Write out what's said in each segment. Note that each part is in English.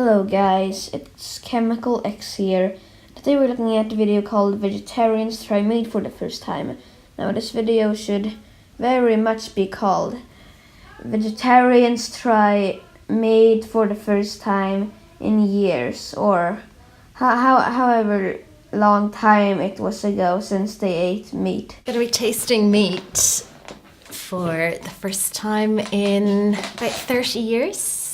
Hello guys, it's Chemical X here. Today we're looking at a video called Vegetarians Try Meat for the First Time. Now this video should very much be called Vegetarians Try Meat for the First Time in Years, or however long time it was ago since they ate meat. Gonna be tasting meat for the first time in about 30 years.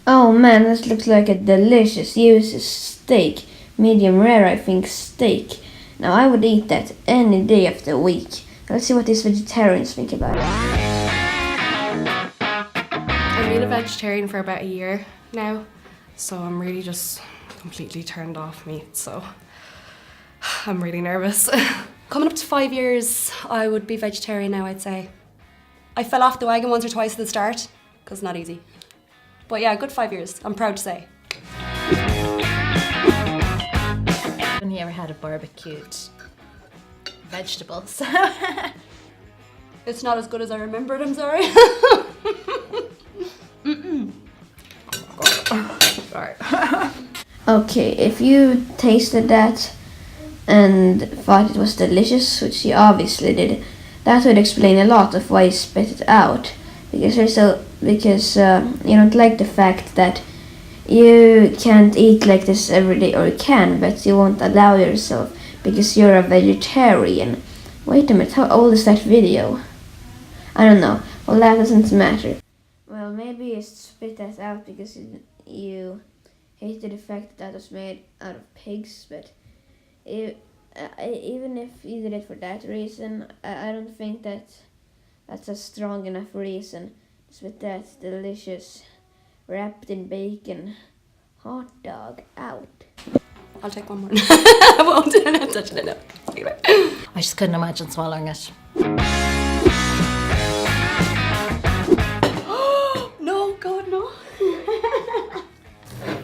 Oh man, this looks like a delicious useless steak. Medium rare, I think, steak. Now I would eat that any day of the week. Let's see what these vegetarians think about it. I've been a vegetarian for about a year now, so I'm really just completely turned off meat, so I'm really nervous. Coming up to 5 years, I would be vegetarian now, I'd say. I fell off the wagon once or twice at the start, because it's not easy. But yeah, a good 5 years, I'm proud to say. Have you ever had a barbecued vegetables? It's not as good as I remembered, I'm sorry. Sorry. Okay, if you tasted that and thought it was delicious, which you obviously did, that would explain a lot of why you spit it out. Because you don't like the fact that you can't eat like this every day, or you can, but you won't allow yourself because you're a vegetarian. Wait a minute, how old is that video? I don't know. Well, that doesn't matter. Well, maybe you spit that out because you hated the fact that was made out of pigs, but even if you did it for that reason, I don't think that's a strong enough reason. With that delicious wrapped in bacon hot dog out. I'll take one more. I won't touch it now. I just couldn't imagine swallowing it. No, God, no.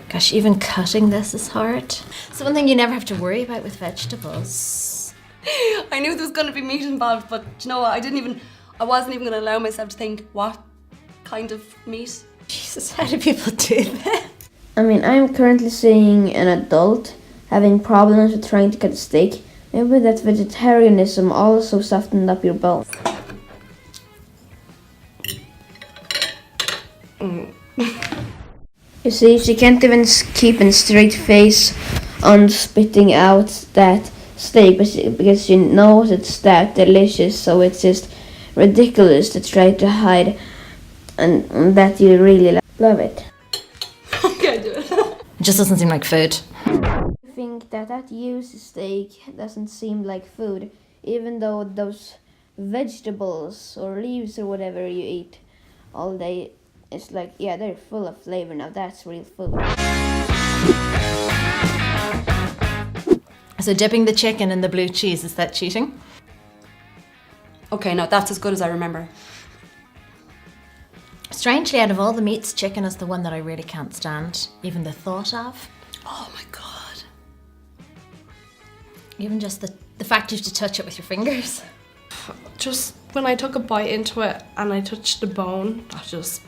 Gosh, even cutting this is hard. So one thing you never have to worry about with vegetables. I knew there was going to be meat involved, but you know what? I wasn't even going to allow myself to think what kind of meat. Jesus, how do people do that? I mean, I'm currently seeing an adult having problems with trying to cut a steak. Maybe that vegetarianism also softened up your bones. You see, she can't even keep a straight face on spitting out that steak because she knows it's that delicious, so it's just ridiculous to try to hide and that you really love it. I can't do it. It just doesn't seem like food. I think that used steak doesn't seem like food, even though those vegetables or leaves or whatever you eat all day, it's like, yeah, they're full of flavor. Now that's real food. So dipping the chicken in the blue cheese, is that cheating? Okay, no, that's as good as I remember. Strangely, out of all the meats, chicken is the one that I really can't stand, even the thought of. Oh my God. Even just the fact you have to touch it with your fingers. Just when I took a bite into it and I touched the bone, I just...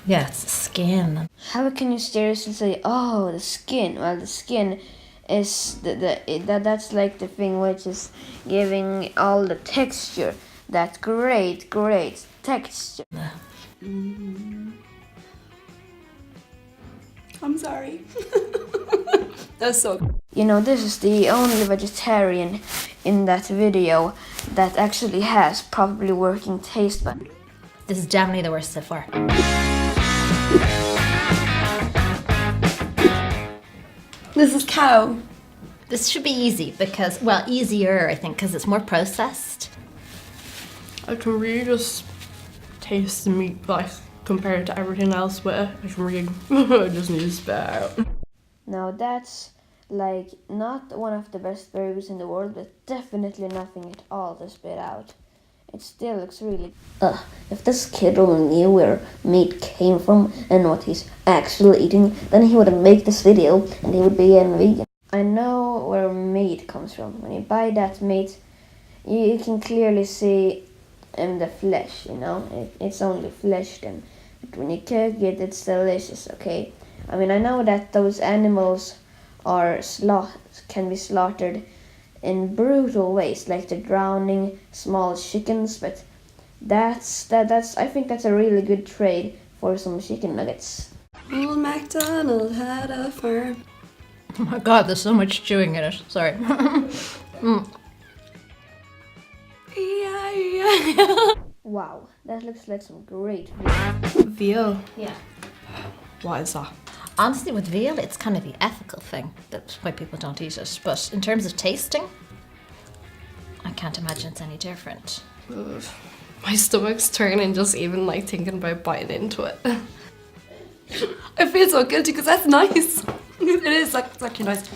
Yeah, it's the skin. How can you seriously say, oh, the skin? Well, the skin is that's like the thing which is giving all the texture. That great texture. I'm sorry. That's so good. You know, this is the only vegetarian in that video that actually has probably working taste buds. This is definitely the worst so far. This is cow. This should be easy because, well, easier I think because it's more processed. I can really just taste the meat, like, compared to everything else with it. I can really... I just need to spit it out. Now that's like not one of the best burgers in the world, but definitely nothing at all to spit out. It still looks really... if this kid only knew where meat came from and what he's actually eating, then he wouldn't make this video and he would be a vegan. I know where meat comes from. When you buy that meat, you can clearly see the flesh, you know. It's only flesh then. But when you cook it, it's delicious, okay? I mean, I know that those animals can be slaughtered in brutal ways, like the drowning small chickens, but that's I think that's a really good trade for some chicken nuggets. Old MacDonald had a farm. Oh my god, there's so much chewing in it. Sorry. Yeah. Wow, that looks like some great Veal. Yeah. What is that? Honestly, with veal, it's kind of the ethical thing. That's why people don't eat it. But in terms of tasting, I can't imagine it's any different. Ugh. My stomach's turning just even like thinking about biting into it. I feel so guilty because that's nice. It is, like, it's actually nice.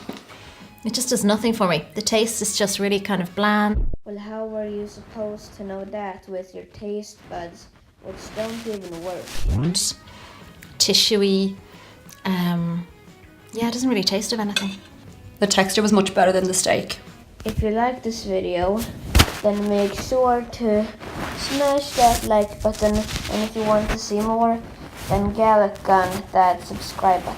It just does nothing for me. The taste is just really kind of bland. Well, how were you supposed to know that with your taste buds, which don't even work? And tissuey. Yeah, it doesn't really taste of anything. The texture was much better than the steak. If you like this video, then make sure to smash that like button, and if you want to see more, then gallop gun that subscribe button.